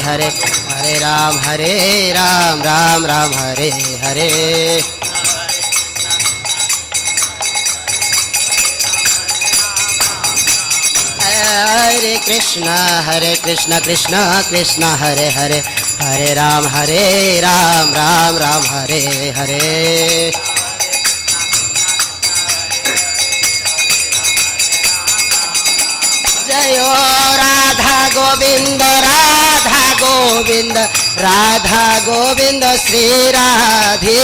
हरे, हरे राम राम राम हरे हरे। हरे कृष्ण कृष्ण कृष्ण हरे हरे, हरे राम राम राम हरे हरे। जयो राधा गोविंद राधा गोविंद, राधा गोविंद श्री राधे।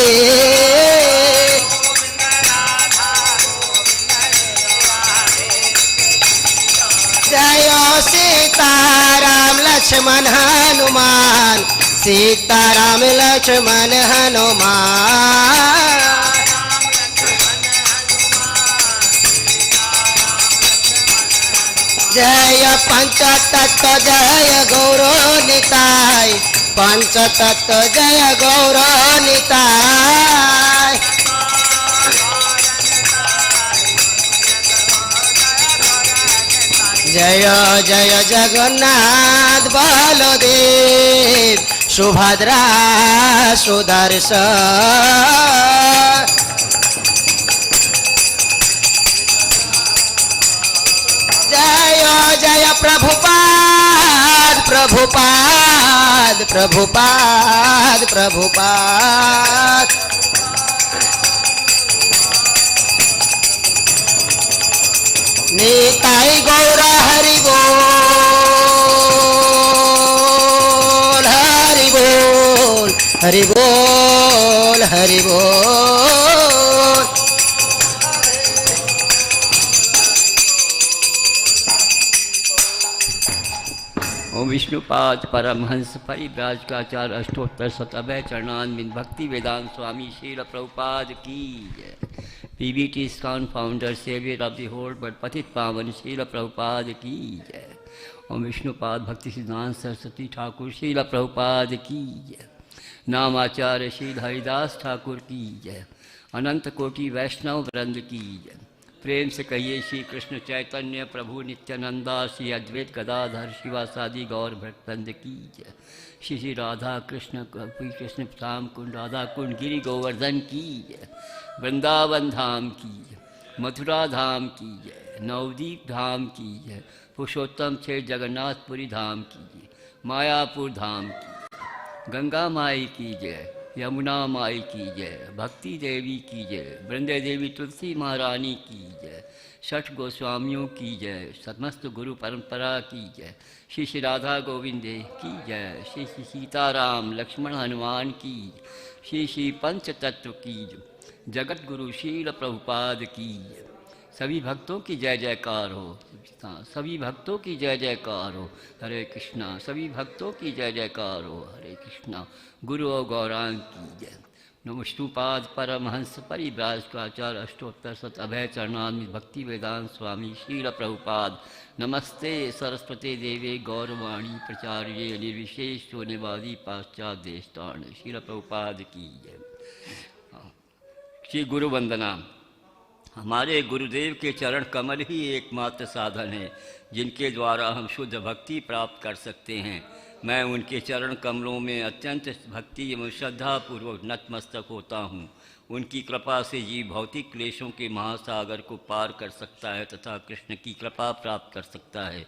जयो सीताराम लक्ष्मण हनुमान, सीताराम लक्ष्मण हनुमान। जय पंचतत्व जय गौरो निताय, पंचतत्व जय गौरो निताय। जय जय जगन्नाथ बलदेव, सुभद्रा सुदर्शन। जय जय प्रभुपाद प्रभुपाद प्रभुपाद प्रभुपाद। निताई गौर हरि बोल हरि बोल हरि बोल हरि बोल। ओम विष्णुपाद परमहंस परिव्राजकाचार्य अष्टोत्तर शतभय चरणान्वित भक्ति वेदांत स्वामी श्रील प्रभुपाद की जय। PBT ISKCON founder saviour of the whole but पतित पावन श्रील प्रभुपाद की जय। ओम विष्णुपाद भक्ति सिद्धांत सरस्वती ठाकुर श्रील प्रभुपाद की जय। नामाचार्य श्री हरिदास ठाकुर की जय। अनंत कोटि वैष्णव वृंद की जय। प्रेम से कहिए श्री कृष्ण चैतन्य प्रभु नित्यानंदा, श्री अद्वैत गदाधर शिवासादि गौर भक्तवृंद की जय। श्री श्री राधा कृष्ण कृष्ण श्याम कुंड राधा कुंड गिरि गोवर्धन की जय। वृंदावन धाम की जय, मथुरा धाम की जय, नवदीप धाम की जय, पुरुषोत्तम क्षेत्र जगन्नाथपुरी धाम की जय, मायापुर धाम की, गंगा माई की जय, यमुना माई की जय, भक्ति देवी की जय, वृंदे देवी तुलसी महारानी की जय, छठ गोस्वामियों की जय, समस्त गुरु परंपरा की जय, श्री श्री राधा गोविंद की जय, श्री श्री सीताराम लक्ष्मण हनुमान की, श्री श्री पंच तत्व की जय, जगत गुरु श्रील प्रभुपाद की जय। सभी भक्तों की जय जयकार हो, सभी भक्तों की जय जयकार हो, हरे कृष्णा। सभी भक्तों की जय जयकार हो, हरे कृष्णा। गुरु और गौरांग की जय। विष्णुपाद परमहंस परिव्राजकाचार्य अष्टोत्तर शत अभय चरणान्वित भक्ति वेदांत स्वामी श्रील प्रभुपाद। नमस्ते सरस्वती देवे गौरवाणी प्रचार्ये निर्विशेष शून्यवादी पाश्चात्य देशताण श्रील प्रभुपाद की जय। श्री गुरु वंदना। हमारे गुरुदेव के चरण कमल ही एकमात्र साधन है जिनके द्वारा हम शुद्ध भक्ति प्राप्त कर सकते हैं। मैं उनके चरण कमलों में अत्यंत भक्ति एवं श्रद्धापूर्वक नतमस्तक होता हूँ। उनकी कृपा से जीव भौतिक क्लेशों के महासागर को पार कर सकता है तथा कृष्ण की कृपा प्राप्त कर सकता है।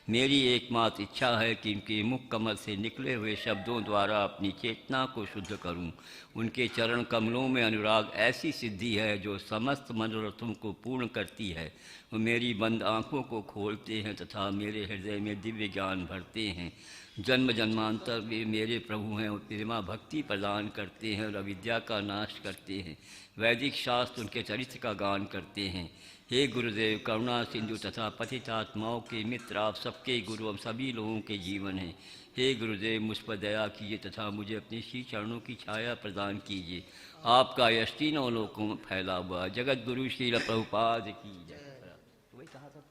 मेरी एकमात्र इच्छा है कि उनके मुख कमल से निकले हुए शब्दों द्वारा अपनी चेतना को शुद्ध करूं। उनके चरण कमलों में अनुराग ऐसी सिद्धि है जो समस्त मनोरथों को पूर्ण करती है। वो मेरी बंद आँखों को खोलते हैं तथा मेरे हृदय में दिव्य ज्ञान भरते हैं। जन्म जन्मांतर वे मेरे प्रभु हैं और प्रेमा भक्ति प्रदान करते हैं और अविद्या का नाश करते हैं। वैदिक शास्त्र उनके चरित्र का गान करते हैं। हे गुरुदेव, करुणा सिंधु तथा पतितात्माओं के मित्र आप सबके गुरु हम सभी लोगों के जीवन हैं। हे गुरुदेव, मुझ पर दया कीजिए तथा मुझे अपने श्री चरणों की छाया प्रदान कीजिए। आपका यश तीनों लोकों में फैला हुआ। जगत गुरु श्रील प्रभुपाद की जय। वही कहा था।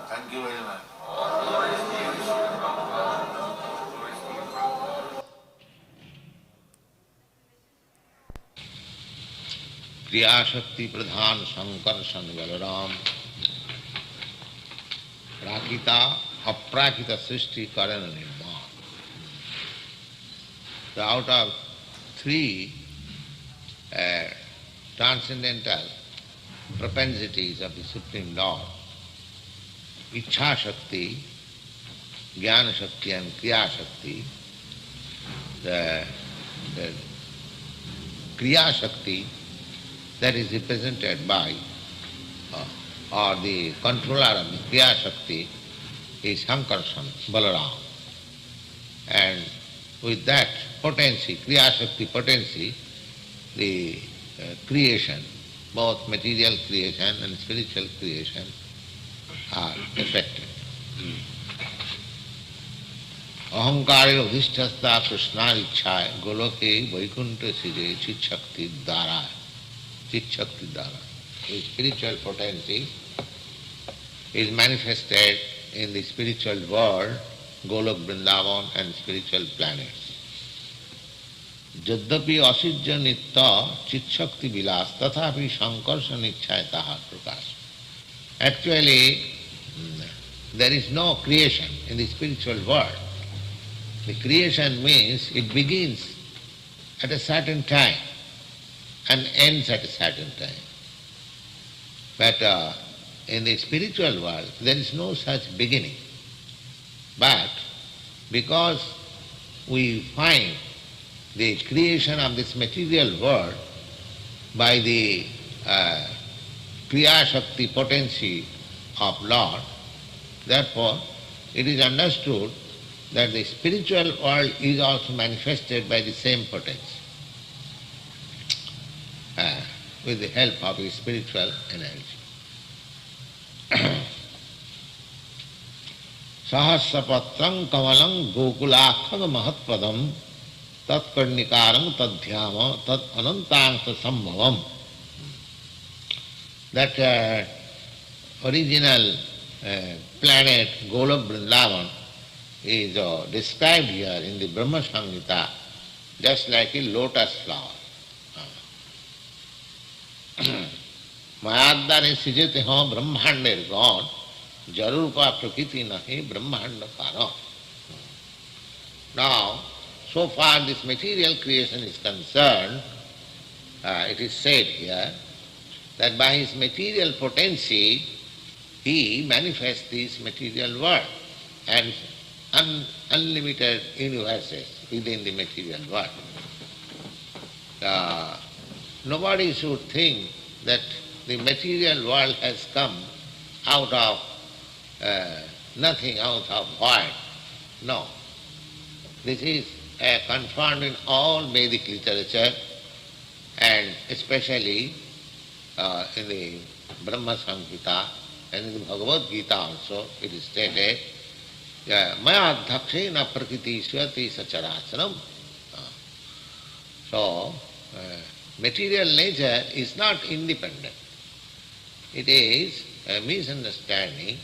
Thank you very much. Kriya Shakti Pradhan Sankarshan Balaram Prakita Aprakita Srishti Karana Nirman. So out of three transcendental propensities of the Supreme Lord, Ichha Shakti, Jnana Shakti and Kriya Shakti, the Kriya Shakti that is represented by or the controller of the Kriya Shakti is Sankarshan, Balaram. And with that potency, Kriya Shakti potency, the creation, both material creation and spiritual creation are effected. Ahankare Udhishthasta Krishnarichaya Goloke Vaikuntha Sire Chit Shakti Dara. Chit Shakti Dara. The spiritual potency is manifested in the spiritual world, Golok Vrindavan and spiritual planets. Jaddapi asijya nitta chit shakti vilas tathapi sankarshan ichchayataha prakash. Actually, there is no creation in the spiritual world. The creation means it begins at a certain time and ends at a certain time. But in the spiritual world, there is no such beginning. But because we find the creation of this material world by the Kriya Shakti potency of Lord, therefore it is understood that the spiritual world is also manifested by the same potency with the help of the spiritual energy. Sahasrapatram kamalam gokulakhag mahatpadam tat karnikaram tadhyama tat anantangsa sambhavam. That original planet Golok Vrindavan is described here in the Brahma Samhita just like a lotus flower. Mayadare sijete ho brahmander gone jarupa prakriti nahi brahmanda kara. Now, so far this material creation is concerned, it is said here that by his material potency he manifests this material world and unlimited universes within the material world. Nobody should think that the material world has come out of nothing, out of void. No. This is confirmed in all Vedic literature and especially in the Brahma Samhita and in the Bhagavad Gita also it is stated, Maya dhakshena prakriti swati sacharacharam. So, material nature is not independent. It is a misunderstanding,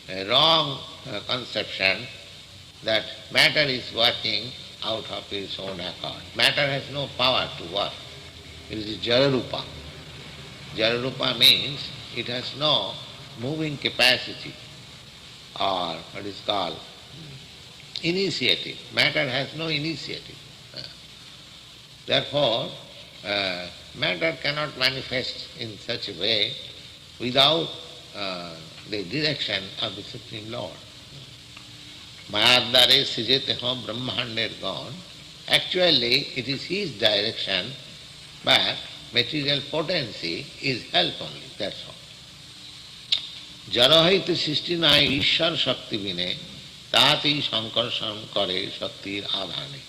a wrong conception that matter is working out of its own accord. Matter has no power to work. It is jararupa. Jararupa means it has no moving capacity or what is called initiative. Matter has no initiative. Therefore, matter cannot manifest in such a way without the direction of the Supreme Lord. Mayadare sijeteho brahmander gone. Actually, it is his direction, but material potency is help only, that's all. Jarahait sistinai ishar shakti vine tati sankarshan kare shaktir adhane.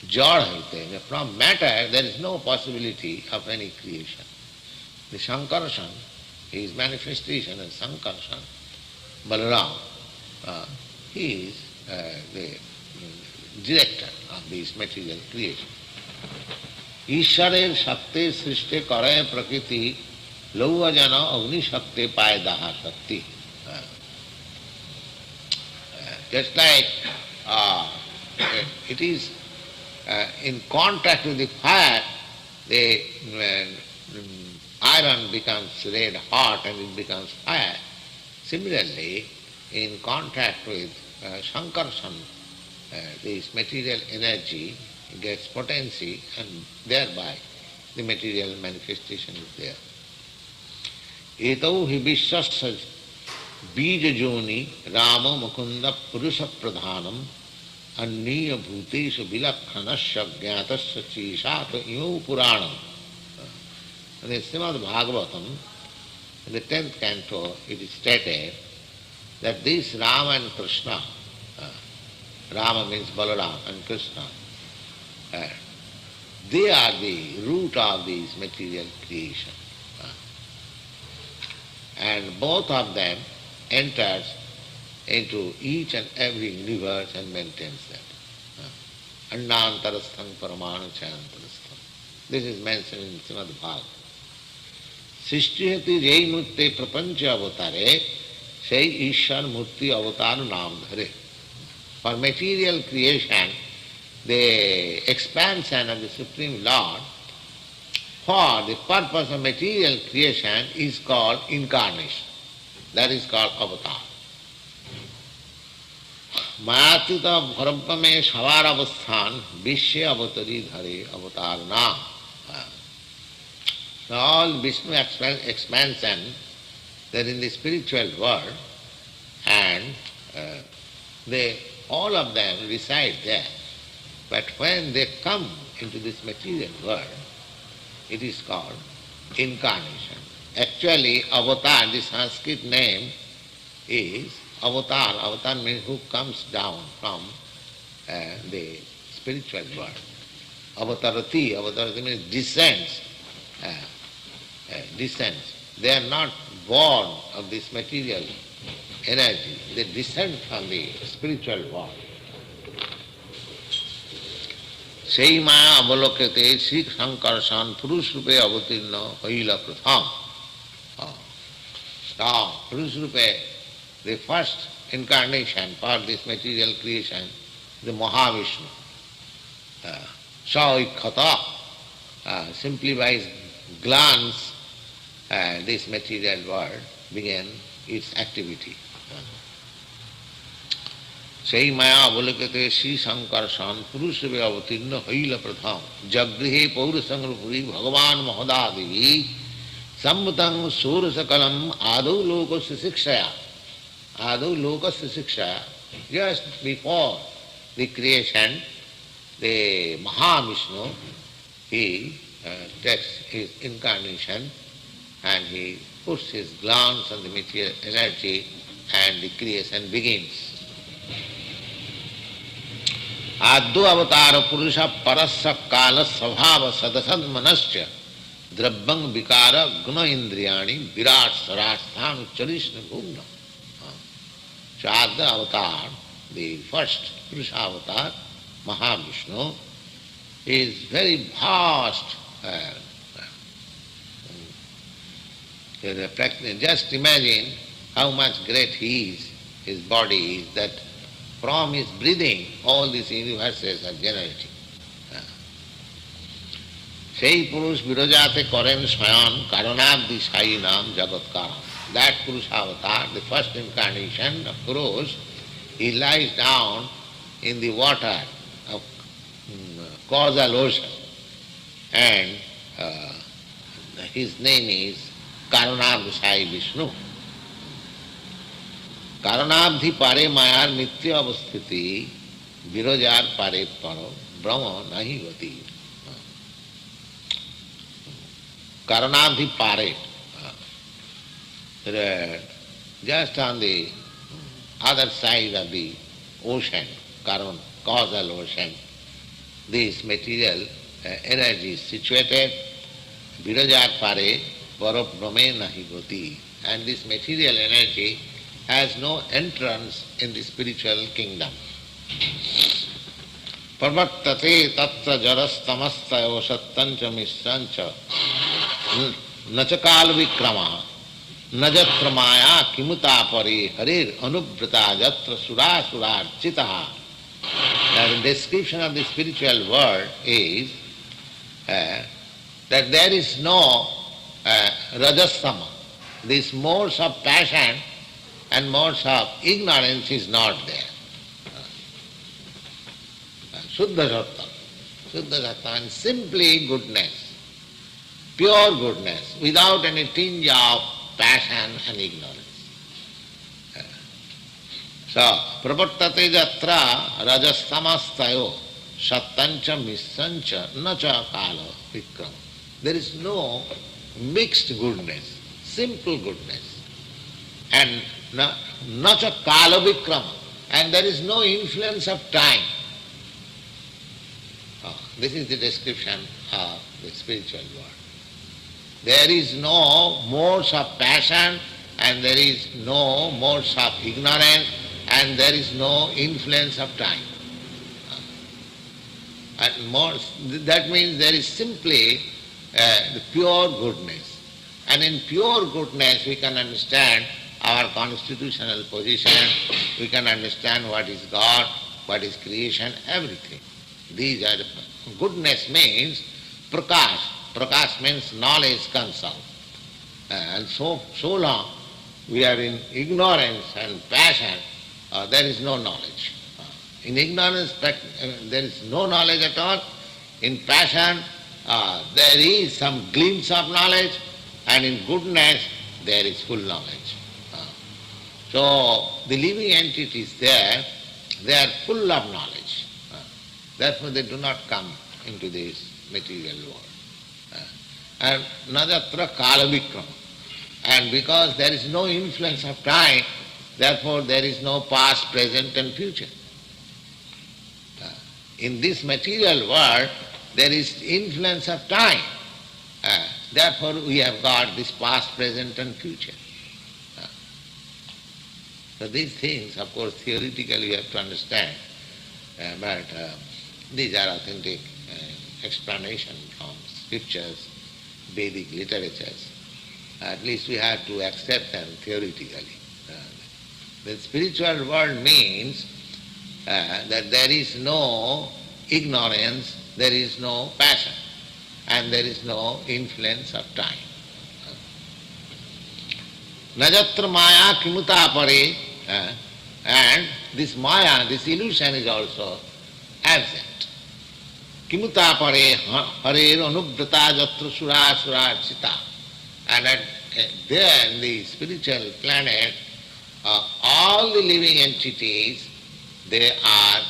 Jad haite, from matter there is no possibility of any creation. The sankarshan is manifestation of sankarshan. Balaram, he is the director of this material creation. Isharer shakti srishte kare prakriti lauva jana agni shakti payadaha shakti. Just like it is in contact with the fire, the iron becomes red hot and it becomes fire. Similarly, in contact with Sankarshan, this material energy gets potency and thereby the material manifestation is there. Etau hi vishwasya bija joni rama mukunda purusha pradhanam anniya bhuteshu vilakhanasya jnatasya chishata yu puranam. In the Srimad Bhagavatam, in the 10th canto, it is stated that this Rama and Krishna, Rama means Balaram and Krishna, they are the root of this material creation. And both of them enters into each and every universe and maintains that. Annantarastham paramanu chayantarastham. This is mentioned in Srimad Bhagavatam. Sishtihati jai murti prapancha avatare say Ishar murti avatar naam dhare. For material creation, the expansion of the Supreme Lord, for the purpose of material creation is called incarnation. That is called avatar. Mayatita bharabhame savar avasthan vishya avatari dhare avatar naam. So all Vishnu expansion, they are in the spiritual world, and all of them reside there. But when they come into this material world, it is called incarnation. Actually, avatar, the Sanskrit name is avatar. Avatar means who comes down from the spiritual world. Avatarati means descends. Descends. They are not born of this material energy. They descend from the spiritual world. Sei maya avalokate Sri Sankarsan Purush Rupe avatirna haila pratham. So, Purush Rupe, the first incarnation for this material creation, the Mahavishnu. Saikkhata, simply by his glance, this material world began its activity. Sei maya avalokate Sri Sankarsan Purush Rupe avatirna haila pratham jagrihe paurasangapuri bhagavan mahadadivi samvutang surasakalam adau lokasya sikshaya. Adau lokasya sikshaya. Just before the creation, the Mahavishnu, he takes his incarnation and he puts his glance on the material energy and the creation begins. Addu avatara purusha parasya kala svabhava sadasad manasya drabbang vikara guna indriyani virat sarastham charishna bhumna. So Addu avatar, the first Purusha avatar, Mahavishnu, is very vast. Just imagine how much great he is, his body is, that from his breathing all these universes are generating. Sei Purush Virajate Koren Swayan Karanabdi Sainam Jagatkaram. That Purusha avatar, the first incarnation of Purush, he lies down in the water of causal ocean, and his name is Karanabdi Vishnu. Karanabdhi pare mayar nitya avasthiti virajar pare paro brahma nahi vati. Karanabdhi pare, just on the other side of the ocean, causal ocean, this material energy is situated. Virajar pare paro brahme nahi vati. And this material energy has no entrance in the spiritual kingdom. Parvattate tatra jarastamastaya sattancha misrancha nachakal vikrama najatra maya kimuta pari harir anubrata jatra sura surarchitaha. The description of the spiritual world is that that there is no rajastama. These modes of passion and modes of ignorance is not there. Shuddha sattva. Shuddha sattva and simply goodness, pure goodness, without any tinge of passion and ignorance. So, pravartate jatra rajastamastayo sattancha missancha nacha kala vikram. There is no mixed goodness, simple goodness, and nacha kala vikrama, and there is no influence of time. This is the description of the spiritual world. There is no modes of passion, and there is no modes of ignorance, and there is no influence of time. And that means there is simply the pure goodness. And in pure goodness we can understand our constitutional position, we can understand what is God, what is creation, everything. These are goodness means prakash. Prakash means knowledge consult. And so long we are in ignorance and passion, there is no knowledge. In ignorance there is no knowledge at all. In passion there is some glimpse of knowledge, and in goodness there is full knowledge. So the living entities there, they are full of knowledge. Therefore they do not come into this material world. And najatra kala vikrama. And because there is no influence of time, therefore there is no past, present and future. In this material world there is influence of time. Therefore we have got this past, present and future. So these things, of course, theoretically you have to understand, but these are authentic explanations from scriptures, Vedic literatures. At least we have to accept them theoretically. The spiritual world means that there is no ignorance, there is no passion, and there is no influence of time. Najatra maya kimuta pare, and this maya, this illusion is also absent. Kimuta pare harer anubrata jatra sura sura chita. And there in the spiritual planet, all the living entities, they are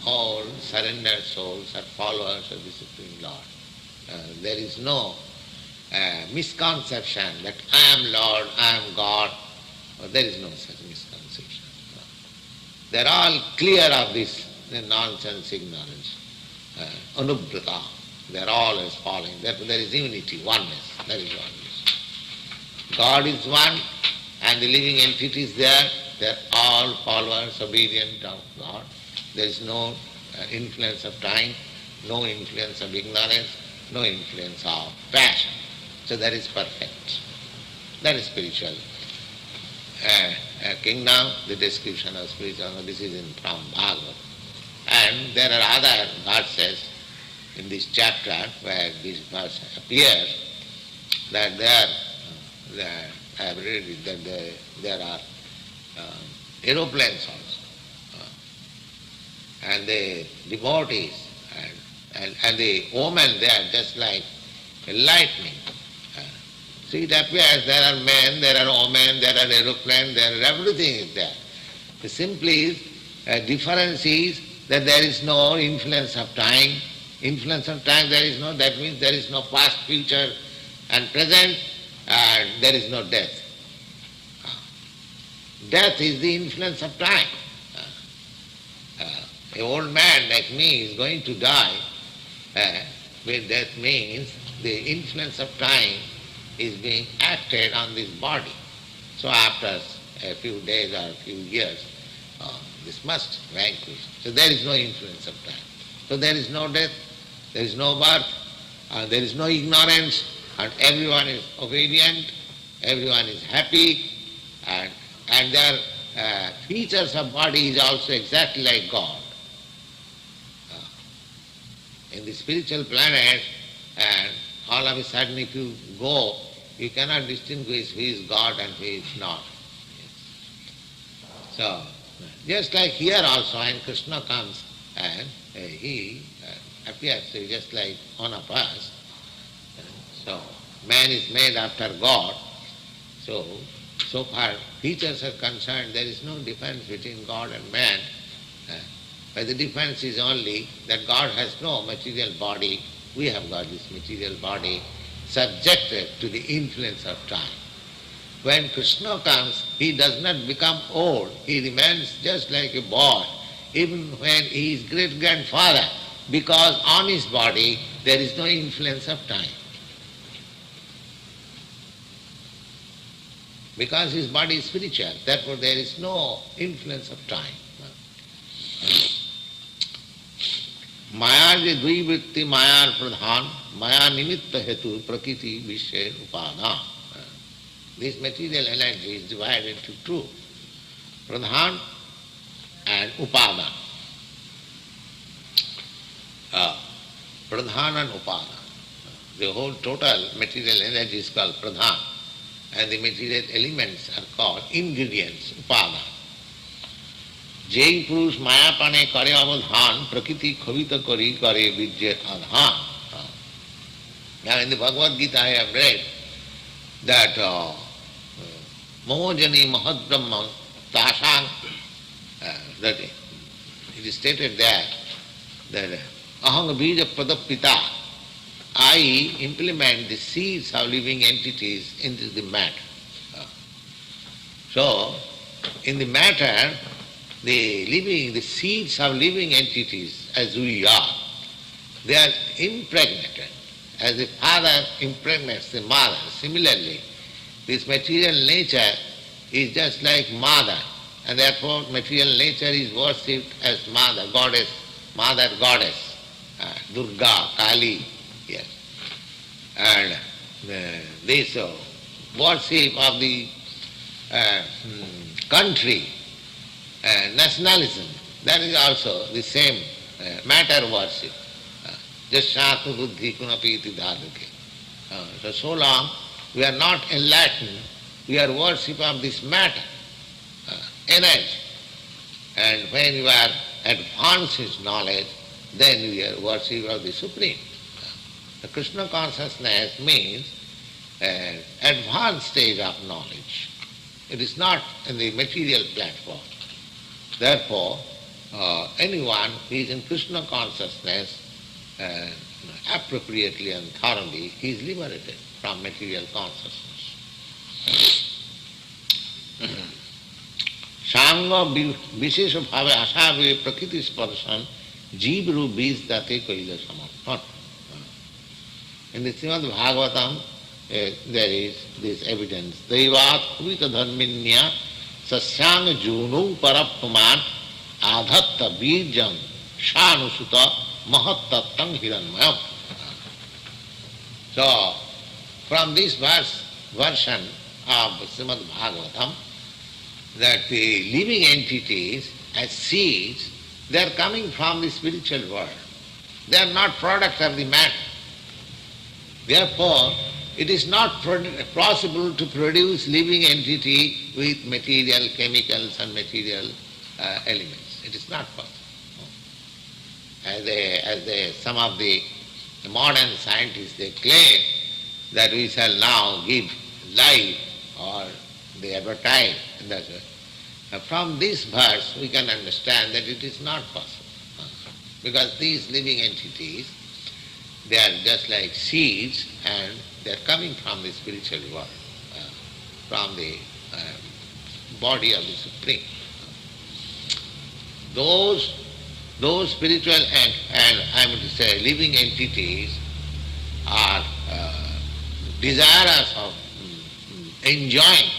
all surrendered souls or followers of the Supreme Lord. There is no misconception that I am Lord, I am God. There is no such misconception. They are all clear of this nonsense ignorance. Anubrata, they are always following. Therefore there is unity, oneness. There is oneness. God is one, and the living entities there, they are all followers, obedient of God. There is no influence of time, no influence of ignorance, no influence of passion. So that is perfect. That is spiritual kingdom, the description of spiritual, this is from Bhagavad. And there are other verses in this chapter where this verse appears, that I have read it, that there are aeroplanes also. And the devotees and the women, they are just like lightning. So it appears there are men, there are women, there are aeroplanes, there are everything is there. The simply difference is that there is no influence of time. Influence of time there is no, that means there is no past, future and present, and there is no death. Death is the influence of time. An old man like me is going to die, where death means the influence of time is being acted on this body. So after a few days or a few years, this must vanquish. So there is no influence of time. So there is no death, there is no birth, there is no ignorance, and everyone is obedient, everyone is happy, and their features of body is also exactly like God. In the spiritual planet, and all of a sudden if you go, you cannot distinguish who is God and who is not. So, just like here also, when Krishna comes and he appears just like one of us. So, man is made after God. So far features are concerned, there is no difference between God and man. But the difference is only that God has no material body, we have got this material body subjected to the influence of time. When Krishna comes, he does not become old, he remains just like a boy, even when he is great-grandfather, because on his body there is no influence of time. Because his body is spiritual, therefore there is no influence of time. Maya je dvivritti mayar pradhan, maya nimitta hetu prakriti vishya upadhan. This material energy is divided into two, pradhan and upadhan. Pradhan and upadhan. The whole total material energy is called pradhan, and the material elements are called ingredients, upadhan. Jai purush mayapane kare avadhan, prakriti khavita kari kare vijya adhan. Now in the Bhagavad Gita I have read that Momojani Mahadbrahma Tasang, that it is stated there that Ahanga Bija Pradapita, I implement the seeds of living entities into the matter. So, in the matter, the seeds of living entities as we are, they are impregnated. As the father impregnates the mother, similarly, this material nature is just like mother, and therefore material nature is worshipped as mother goddess, Durga, Kali, yes. And this worship of the country, nationalism, that is also the same matter worship. Just Shatu Buddhi Kunapiti Dhaduke. So long we are not enlightened, we are worship of this matter, energy. And when you are advanced in knowledge, then we are worship of the Supreme. The Krishna consciousness means an advanced stage of knowledge. It is not in the material platform. Therefore, anyone who is in Krishna consciousness appropriately and thoroughly, he is liberated from material consciousness. Sangha Vishesha Bhave Asave Prakriti Sparshan Jibru Biz Date Kaila Samarthan. In the Srimad Bhagavatam, there is this evidence. Devat Kuvita Dharminya Sasyang Junu Parappaman Adhatta Birjam Shanusuta Mahattattang Hiranmayam. So, from this version of Srimad Bhagavatam, that the living entities as seeds, they are coming from the spiritual world. They are not products of the matter. Therefore, it is not possible to produce living entity with material chemicals and material elements. It is not possible. Some of the modern scientists, they claim that we shall now give life, or they advertise. From this verse we can understand that it is not possible. Because these living entities, they are just like seeds, and they are coming from the spiritual world, from the body of the Supreme. Those spiritual and I would say living entities are desirous of enjoying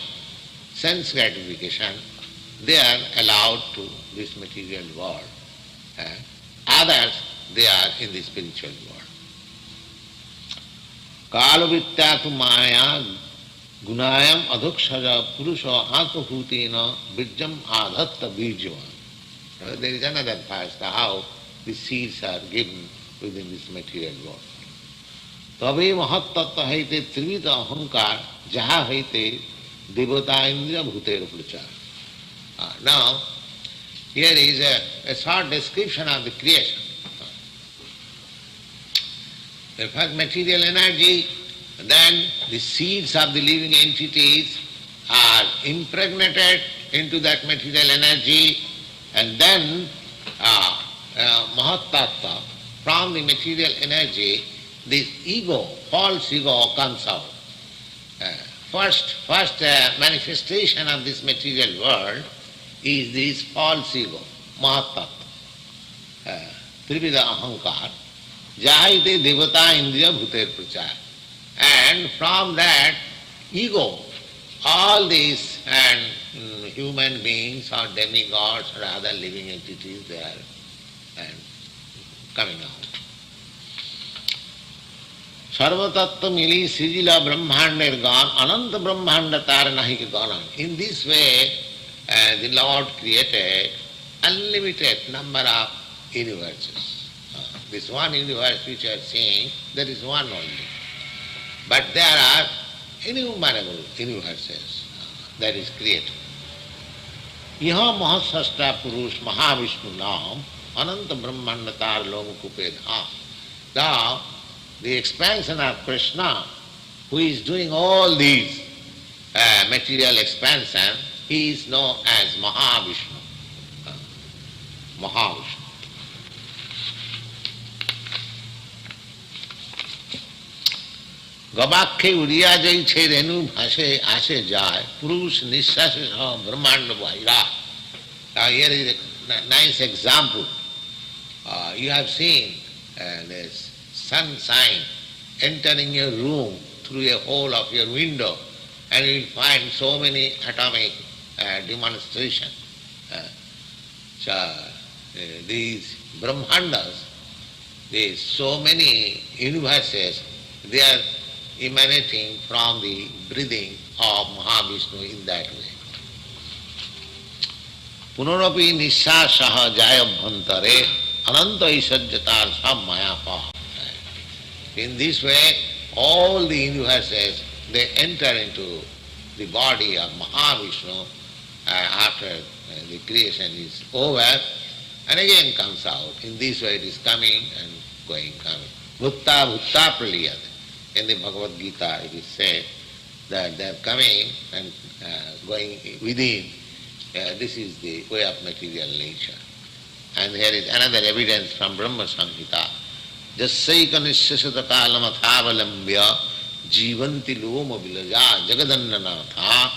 sense gratification. They are allowed to this material world. Others, they are in the spiritual world. Kalavrittatu maya gunayam adhukshaja purusha atmabhutena virjam adhatta virjava. There is another verse, how the seeds are given within this material world. তবে মহত্তত্ত্ব হইতে ত্রিবিধ অহংকার যাহা হইতে দেবতা ইন্দ্রিয় ভূতের প্রচার। Now, here is a short description of the creation. The first material energy, then the seeds of the living entities are impregnated into that material energy, and then Mahat-tattva, from the material energy, this ego, false ego comes out. First manifestation of this material world is this false ego, Mahat-tattva, Trivida Ahankar, Jahaite Devata Indriya Bhuter Prachar. And from that ego, all these human beings or demigods or other living entities, they are coming out. Sarvatattva mili srijila brahmander gan, ananta brahmanda tar nahi ke ganan. In this way, the Lord created unlimited number of universes. This one universe which you are seeing, that is one only. But there are innumerable universes that is created. Iha mahasashtra purush mahavishnu nam ananta brahmanda tar lomukupe dham. Now, the expansion of Krishna, who is doing all these material expansion, he is known as Mahavishnu. Mahavishnu. गवाक्षे Odia जई छे रेणु भाषे आशे जाए पुरुष निश्वास ब्रह्मांड बहिरा. Here is a nice example. You have seen this sunshine entering your room through a hole of your window, and you will find so many atomic demonstration. These Brahmandas, these so many universes, they are emanating from the breathing of Mahavishnu in that way. Punarapi nishsasaha jayabhantare ananta isajyatar sammaya. In this way, all the universes, they enter into the body of Mahavishnu after the creation is over, and again comes out. In this way it is coming and going, coming. Bhutta bhutta praliyate. In the Bhagavad Gita it is said that they are coming and going within. This is the way of material nature. And here is another evidence from Brahma Samhita. Jassaika nishasata kalamathavalambya jivanti loma vilaja jagadannanatha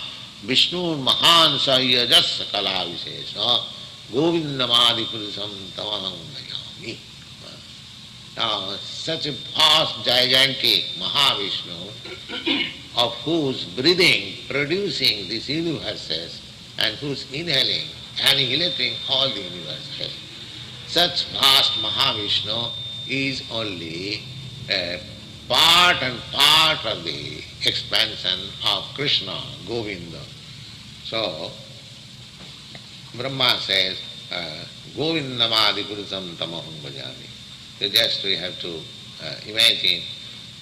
Vishnu mahan sayajas sakala visesa govindamadi purusam tamaham mayami. Now, such a vast, gigantic Mahavishnu, of whose breathing producing these universes and whose inhaling annihilating all the universes, such vast Mahavishnu is only a part and part of the expansion of Krishna, Govinda. So, Brahma says, Govindamadi purusam tamaham bhajami. So just we have to imagine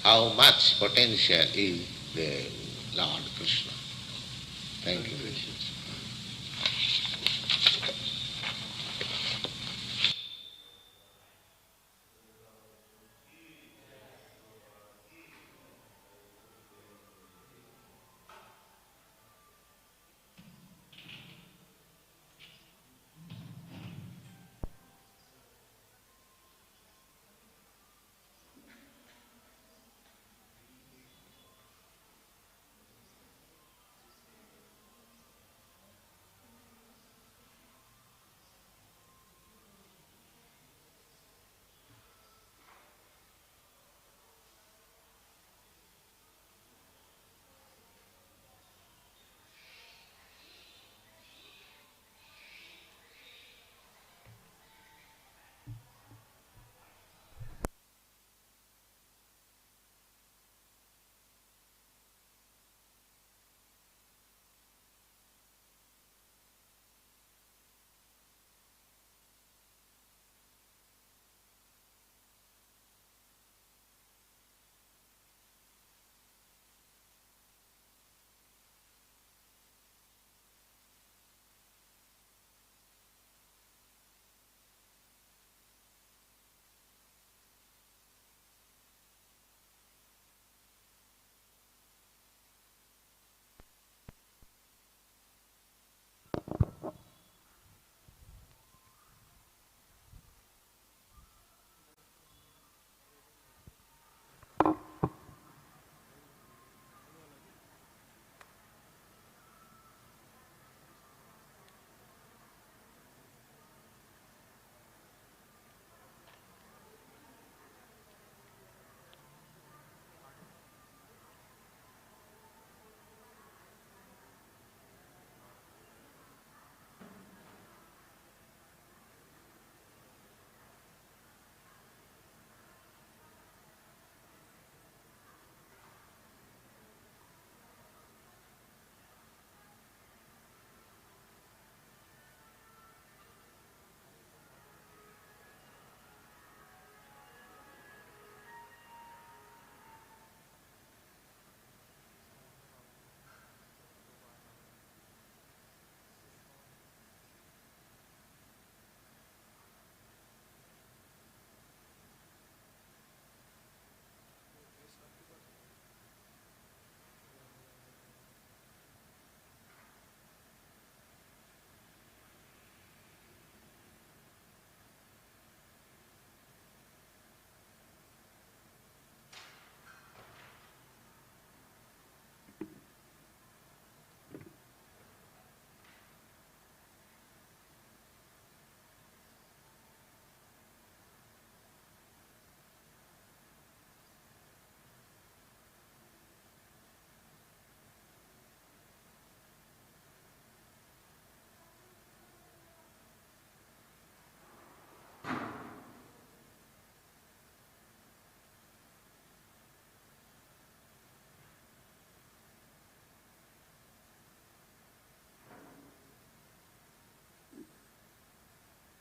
how much potential is the Lord Krishna. Thank you.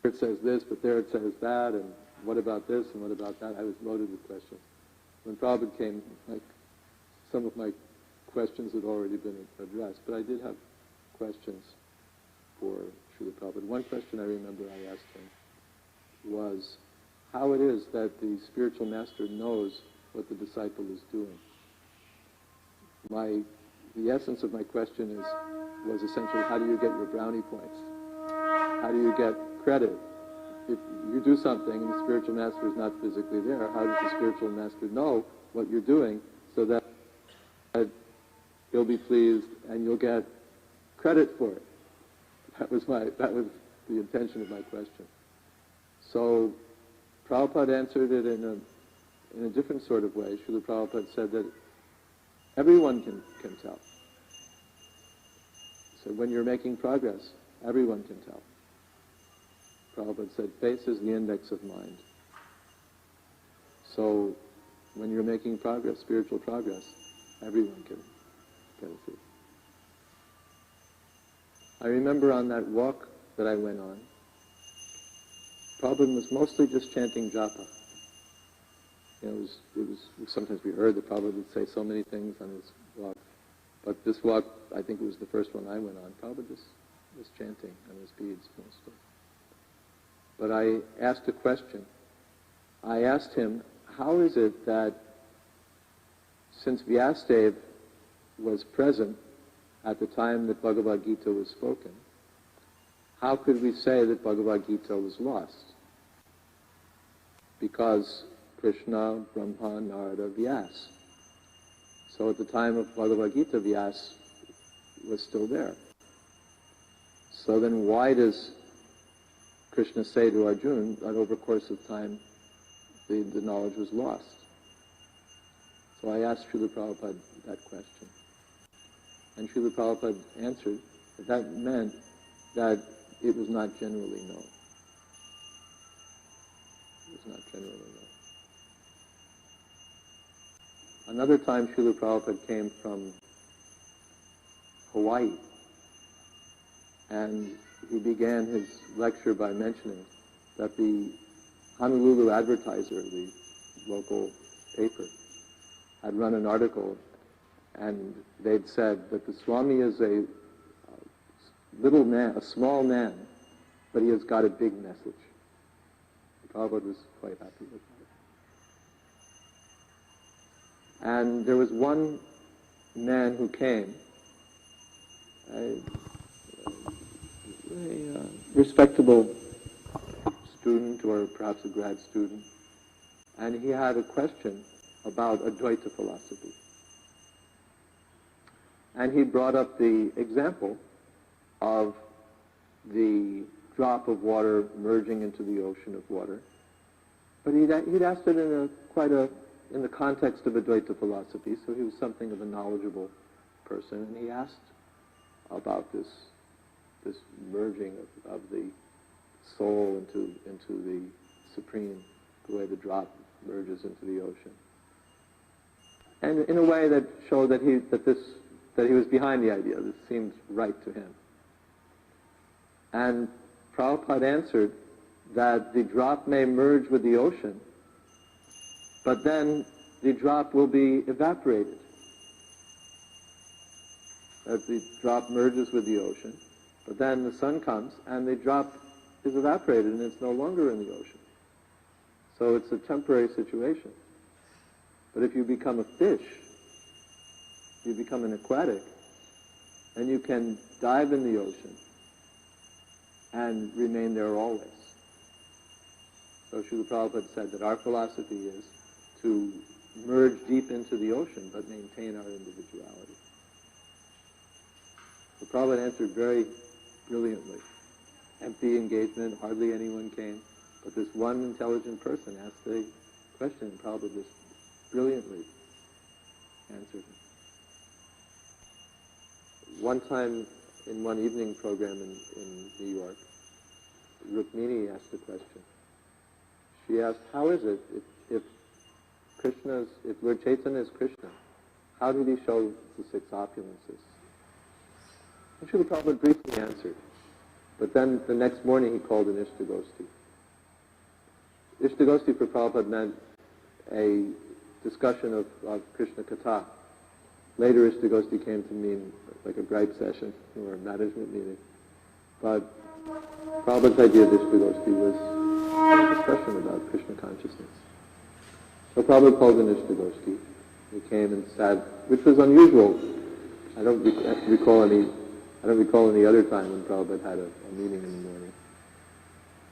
it says this, but there it says that, and what about this, and what about that? I was loaded with questions. When Prabhupada came, some of my questions had already been addressed, but I did have questions for Srila Prabhupada. One question I remember I asked him was how it is that the spiritual master knows what the disciple is doing. The essence of my question was essentially, how do you get your brownie points? How do you get credit? If you do something and the spiritual master is not physically there, how does the spiritual master know what you're doing so that he'll be pleased and you'll get credit for it? That was the intention of my question. So Prabhupada answered it in a different sort of way. Srila Prabhupada said that everyone can tell. So when you're making progress, everyone can tell. Prabhupada said, face is the index of mind. So when you're making progress, spiritual progress, everyone can see. I remember on that walk that I went on, Prabhupada was mostly just chanting japa. It was sometimes we heard that Prabhupada would say so many things on his walk, but this walk, I think it was the first one I went on, Prabhupada just was chanting on his beads mostly. But I asked a question. I asked him, how is it that since Vyasadeva was present at the time that Bhagavad Gita was spoken, how could we say that Bhagavad Gita was lost? Because Krishna, Brahma, Narada, Vyas. So at the time of Bhagavad Gita, Vyas was still there. So then why does Krishna say to Arjuna that over the course of time the knowledge was lost? So I asked Srila Prabhupada that question. And Srila Prabhupada answered that meant that it was not generally known. It was not generally known. Another time Srila Prabhupada came from Hawaii, and he began his lecture by mentioning that the Honolulu Advertiser, the local paper, had run an article, and they'd said that the Swami is a little man, a small man, but he has got a big message. Prabhupada was quite happy with that. And there was one man who came, a respectable student, or perhaps a grad student, and he had a question about Advaita philosophy. And he brought up the example of the drop of water merging into the ocean of water. But he'd asked it in the context of Advaita philosophy, so he was something of a knowledgeable person, and he asked about this merging of the soul into the supreme, the way the drop merges into the ocean. And in a way that showed that he was behind the idea. This seemed right to him. And Prabhupada answered that the drop may merge with the ocean, but then the drop will be evaporated. That the drop merges with the ocean, but then the sun comes and the drop is evaporated and it's no longer in the ocean. So it's a temporary situation. But if you become a fish, you become an aquatic, and you can dive in the ocean and remain there always. So Srila Prabhupada said that our philosophy is to merge deep into the ocean but maintain our individuality. So Prabhupada answered very brilliantly. Empty engagement, hardly anyone came, but this one intelligent person asked the question, and Prabhupada just brilliantly answered it. One time in one evening program in New York, Rukmini asked a question. She asked, how is it if Lord Chaitanya is Krishna, how did he show the six opulences? And Srila Prabhupada briefly answered. But then the next morning he called an Ishtagosti. Ishtagosti for Prabhupada meant a discussion of Krishna Katha. Later Ishtagosti came to mean like a gripe session or a management meeting. But Prabhupada's idea of Ishtagosti was a discussion about Krishna consciousness. So Prabhupada called an Ishtagosti. He came and sat, which was unusual. I don't recall any other time when Prabhupada had a meeting in the morning.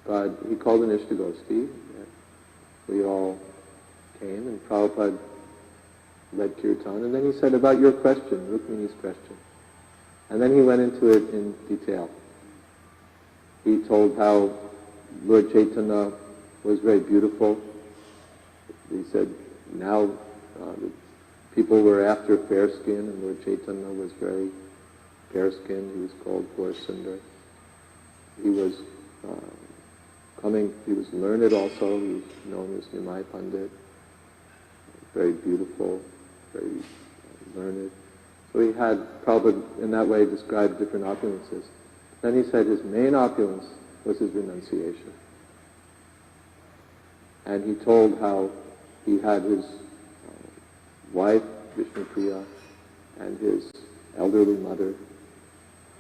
But he called an Ishtagosti. We all came, and Prabhupada led kirtan, and then he said about your question, Rukmini's question. And then he went into it in detail. He told how Lord Chaitanya was very beautiful. He said now the people were after fair skin, and Lord Chaitanya was very fair-skinned. He was called Gaur Sundar. He was he was learned also. He was known as Nimai Pandit. Very beautiful, very learned. So he had, Prabhupada in that way described different opulences. Then he said his main opulence was his renunciation. And he told how he had his wife, Vishnupriya, and his elderly mother,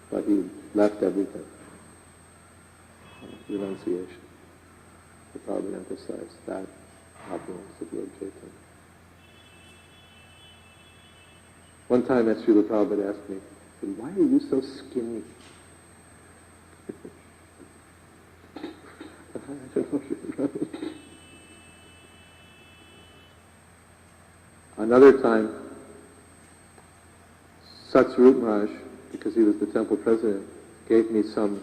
but he left everything. Renunciation. So Prabhupada emphasized that opulence of Lord Chaitanya. One time Srila Prabhupada asked me, why are you so skinny? I don't know. Another time, Satsarup Maharaj, because he was the temple president, gave me some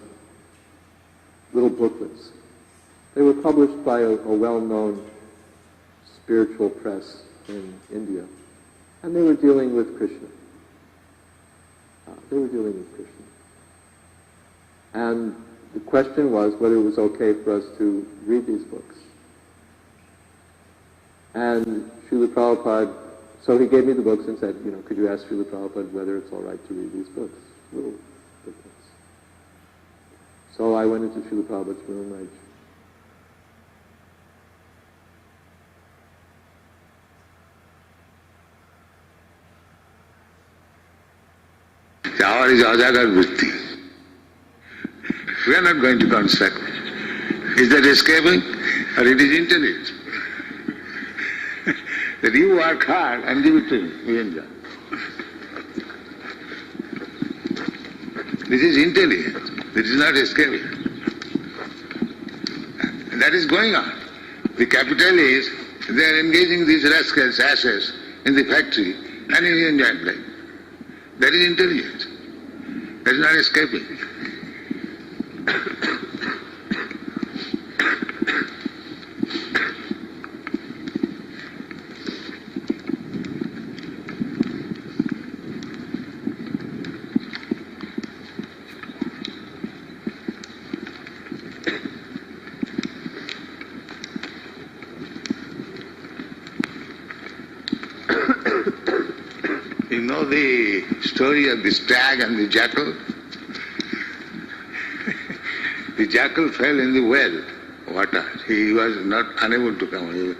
little booklets. They were published by a well-known spiritual press in India, and they were dealing with Krishna. And the question was whether it was okay for us to read these books. And Srila Prabhupada, so he gave me the books and said, could you ask Srila Prabhupada whether it's all right to read these books, little booklets. So I went into Srila Prabhupada's room. Our is ajagar vritti. We are not going to construct. Is that escaping? Or it is intelligent? That you work hard and give it to him, you enjoy. This is intelligent. This is not escaping. And that is going on. The capitalists, they are engaging these rascals, asses, in the factory, and you enjoy life. That is intelligence. That is not escaping. You know the story of the stag and the jackal? The jackal fell in the well, water. He was not unable to come.